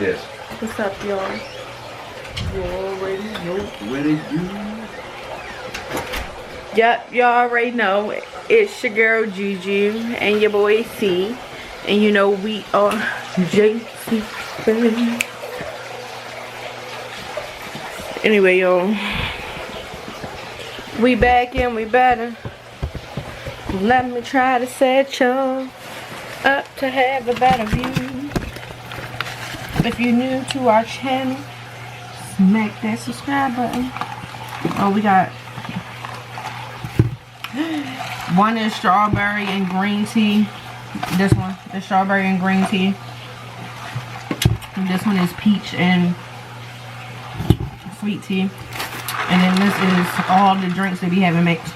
this. What's up, y'all? You already know what it do. Yep, y'all already know. It's your girl Juju and your boy C. And you know we are JCFAMILY. Anyway, y'all. We back and we better. Let me try to set y'all up to have a better view. If you're new to our channel, smack that subscribe button. Oh, we got one is strawberry and green tea. This one, the strawberry and green tea. And this one is peach and sweet tea. And then this is all the drinks that we haven't mixed.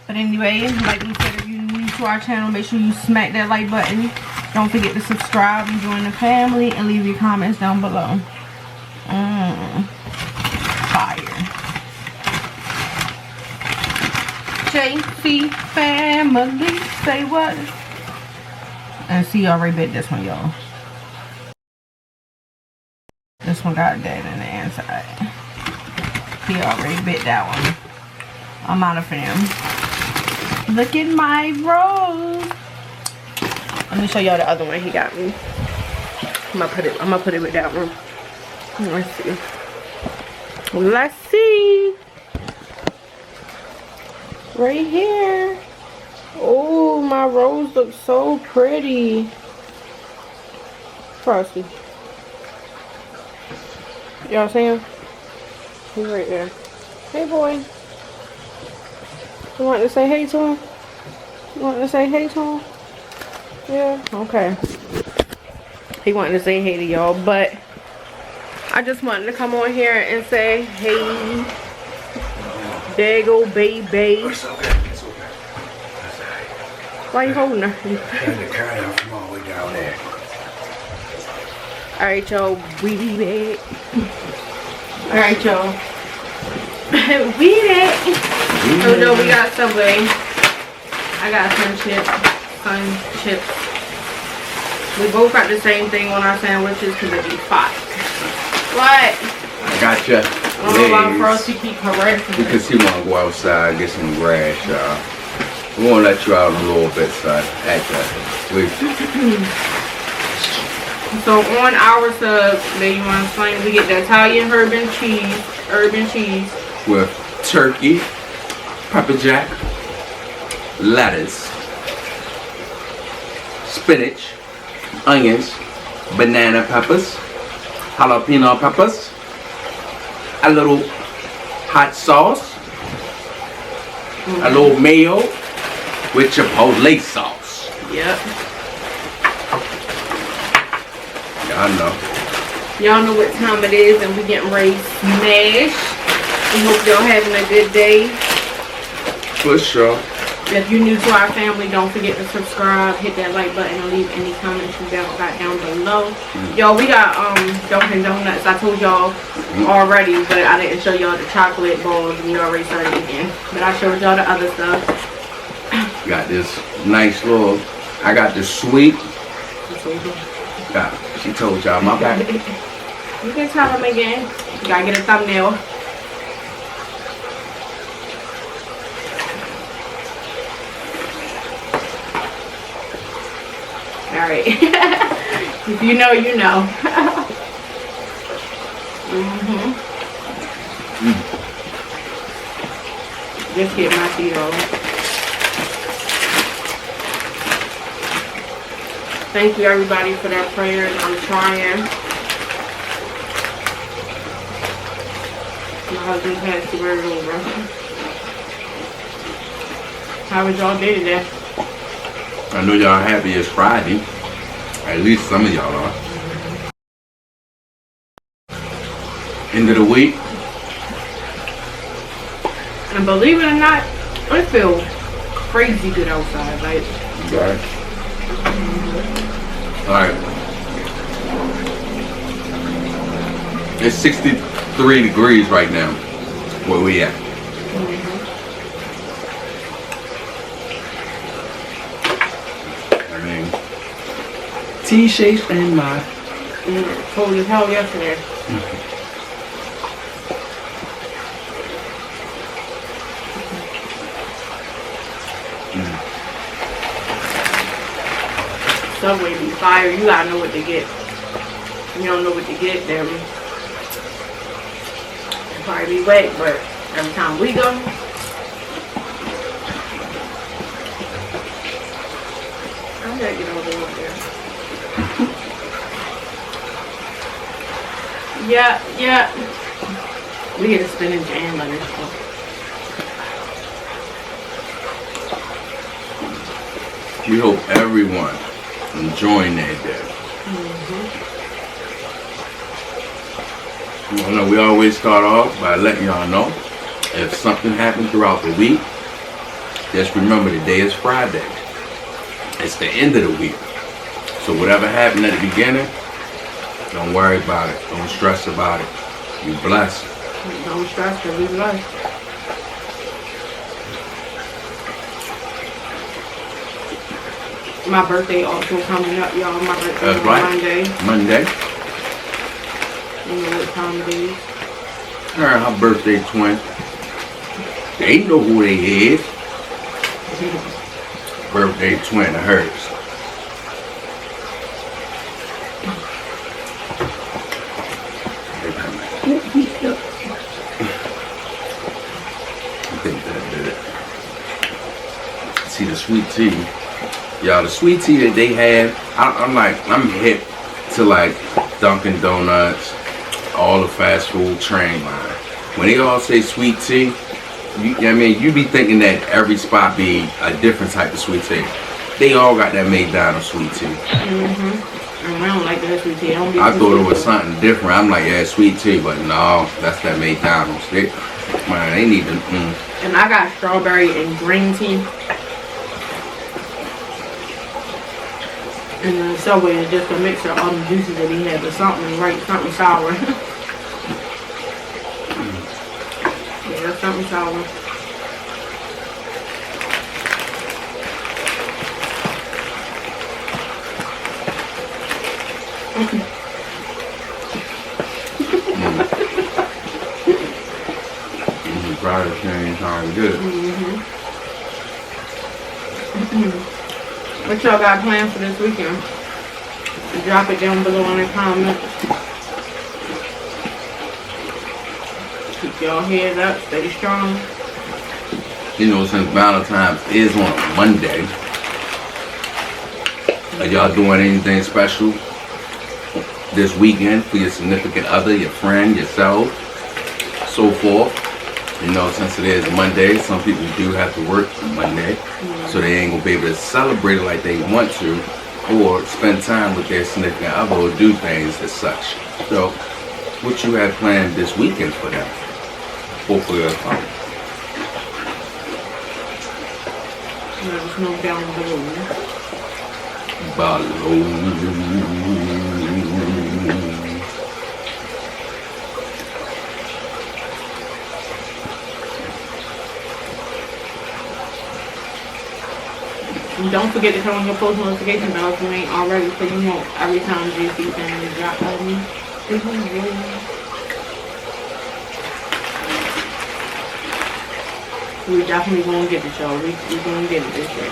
But anyway, like we said, if you're new to our channel, make sure you smack that like button. Don't forget to subscribe and join the family and leave your comments down below. Fire. JC family, say what? And see, already bit this one, y'all. This one got dead in the inside. He already bit that one. I'm not a fan. Look at my rose. Let me show y'all the other one he got me. I'm gonna put it with that one. Let's see. Let's see. Right here. Oh, my rose looks so pretty. Frosty. Y'all see him? He's right there. Hey, boy. You want to say hey to him? You want to say hey to him? Yeah, okay. He wanted to say hey to y'all, but I just wanted to come on here and say hey. There you go, baby. It's okay. It's okay. Why you holding her? Trying to carry her from all the way down there. Alright, y'all. We be back. Alright, y'all. We back. Oh no, we got Subway. I got some chips. We both got the same thing on our sandwiches because it be hot. What? I got you. I don't know why Frosty keep harassing You can see when I go outside, get some grass, y'all. We're gonna let you out a little bit, son. At that. So on our sub, that you want to explain, we get the Italian herb and cheese. With turkey, pepper jack, lettuce, spinach, onions, banana peppers, jalapeno peppers, a little hot sauce, a little mayo with chipotle sauce. Yep. Y'all know. Y'all know what time it is, and we getting ready to smash. We hope y'all having a good day. For sure. If you're new to our family, don't forget to subscribe, hit that like button, and leave any comments you got down below. Y'all, we got Dunkin' Donuts. I told y'all already, but I didn't show y'all the chocolate balls. We already started again, but I showed y'all the other stuff. Got this nice little. I got this sweet. She told y'all my back. You can tell them again. You gotta get a thumbnail. Alright. If you know, you know. Just get my feet on. Thank you everybody for that prayers. I'm trying. My husband passed the word over. How was y'all day today? I know y'all happy it's Friday. At least some of y'all are. End of the week. And believe it or not, it feels crazy good outside. Like, Right. Alright. It's 63 degrees right now. Where we at? T-shapes and my. Cold as hell yesterday. Subway be fire. You gotta know what to get. If you don't know what to get, then it'll probably be wet. But every time we go, I gotta get over there. Yeah. We get a spinach and lettuce. We hope everyone enjoying their day. You know, we always start off by letting y'all know if something happened throughout the week, just remember the day is Friday. It's the end of the week. So whatever happened at the beginning, don't worry about it. Don't stress about it. Be blessed. Don't stress, but be blessed. My birthday also coming up, y'all. My birthday on Monday. You know what time it is. Her birthday twin. They know who they is. Birthday twin of hers. I think that did it. See the sweet tea. Y'all, the sweet tea that they have, I'm hip to like Dunkin' Donuts, all the fast food train line. When they all say sweet tea, you be thinking that every spot be a different type of sweet tea. They all got that McDonald's sweet tea. I don't like that sweet tea. I thought it was something different. I'm like, yeah, sweet tea, but no, that's that McDonald's. They need to. And I got strawberry and green tea. And then Subway is just a mixture of all the juices that he had, but something sour. Yeah, something sour. Fried chicken sounds good. What y'all got planned for this weekend? Drop it down below in the comments. Keep y'all heads up, stay strong. You know, since Valentine's is on a Monday, are y'all doing anything special this weekend for your significant other, your friend, yourself, so forth? You know, since it is Monday, some people do have to work Monday, so they ain't gonna be able to celebrate it like they want to, or spend time with their significant other, or do things as such. So, what you have planned this weekend for them? Hopefully, that's fun. Let us know down below. And don't forget to turn on your post notification bell if you ain't already, so you won't every time JC Family drop on me. We definitely gonna get the show. We gonna get it this year.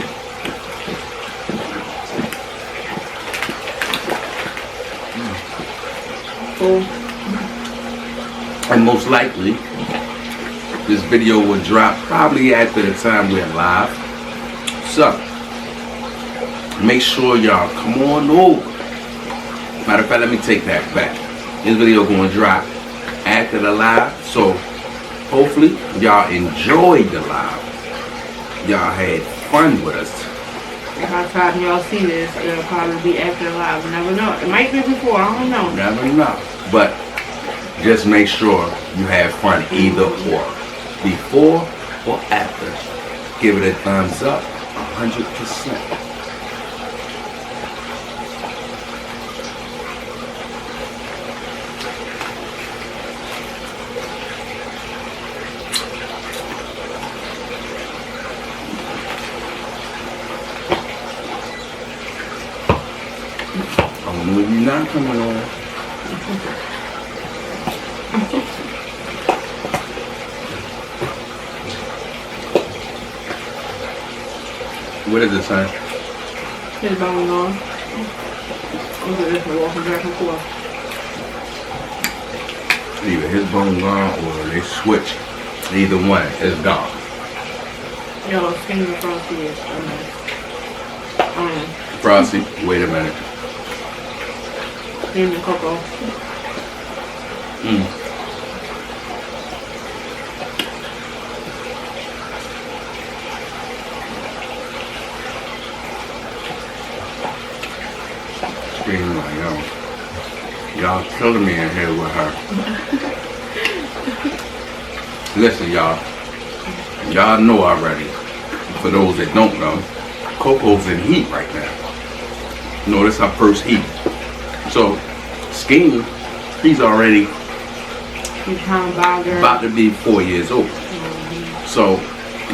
Cool. And most likely, this video will drop probably after the time we're live. So, make sure y'all come on over. Matter of fact, let me take that back. This video gonna drop after the live, so hopefully y'all enjoyed the live. Y'all had fun with us. By the time y'all see this, it'll probably be after the live. Never know. It might be before. I don't know. Never know. But just make sure you have fun either or. Before or after. Give it a thumbs up. 100%. not coming on. What does it say? His bone on. Look at this one walking back and forth. Either his bone gone or they switch. Either one is gone. Yo, skinny Frosty is Frosty, wait a minute. Cream and cocoa. Screaming like, yo, y'all killing me in here with her. Listen, y'all. Y'all know already. For those that don't know, Coco's in heat right now. You know, this is her first heat. So, Scheme, he's already about to be 4 years old. So,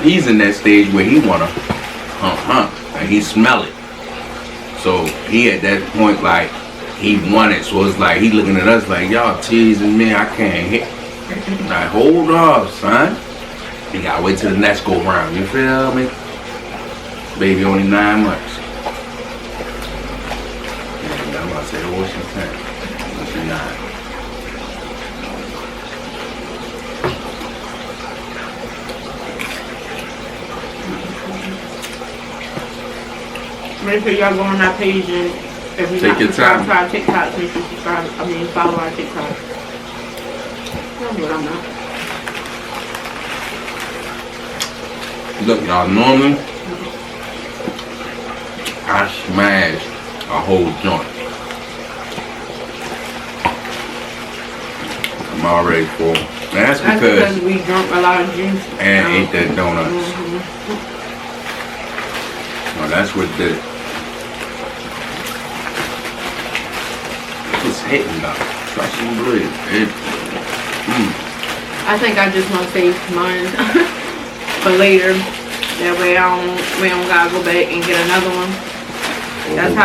he's in that stage where he wanna hump, and he smell it. So, he at that point like, he want it. So it's like, he looking at us like, y'all teasing me, I can't hit. Like, hold off, son. You gotta wait till the next go round, you feel me? Baby only 9 months. And I'm about to say, oh, she's 10. She's 9. Make sure y'all go on our page and if you're not subscribed to our TikTok, make sure you follow our TikTok. That's what I'm not. Look, y'all, normally I smash a whole joint. I'm already full. That's because we drunk a lot of juice and ate that donuts. Well, that's what did it. It's hitting though. Trust and believe. I think I just want to save mine for later. That way we don't gotta go back and get another one. That's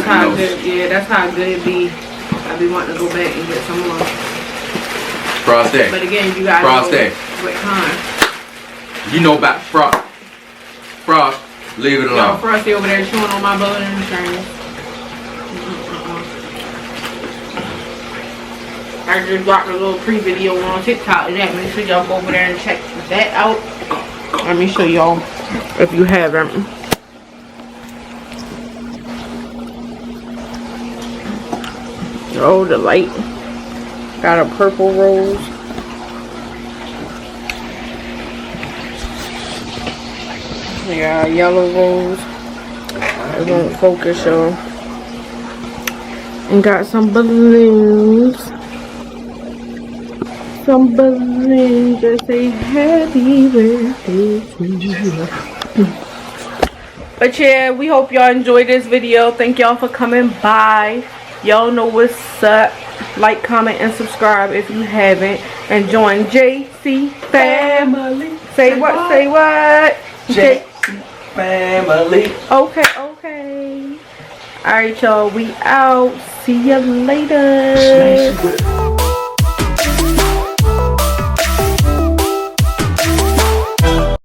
how good. Yeah, that's how good it be. I be wanting to go back and get some more. Frosty. But again, you gotta know what kind. You know about Frost. Frost, leave it alone. Frosty over there chewing on my butter and trains. I just dropped a little pre-video on TikTok and that. Make sure y'all go over there and check that out. Let me show y'all if you haven't. Oh, the light. Got a purple rose. Yeah, yellow rose. It won't focus, y'all. And got some balloons. Some balloons that say happy birthday to you. But yeah, we hope y'all enjoyed this video. Thank y'all for coming by. Y'all know what's up. Like, comment, and subscribe if you haven't. And join JC Family. Say what? Say what? JC Family. Okay, okay. Alright, y'all. We out. See ya later.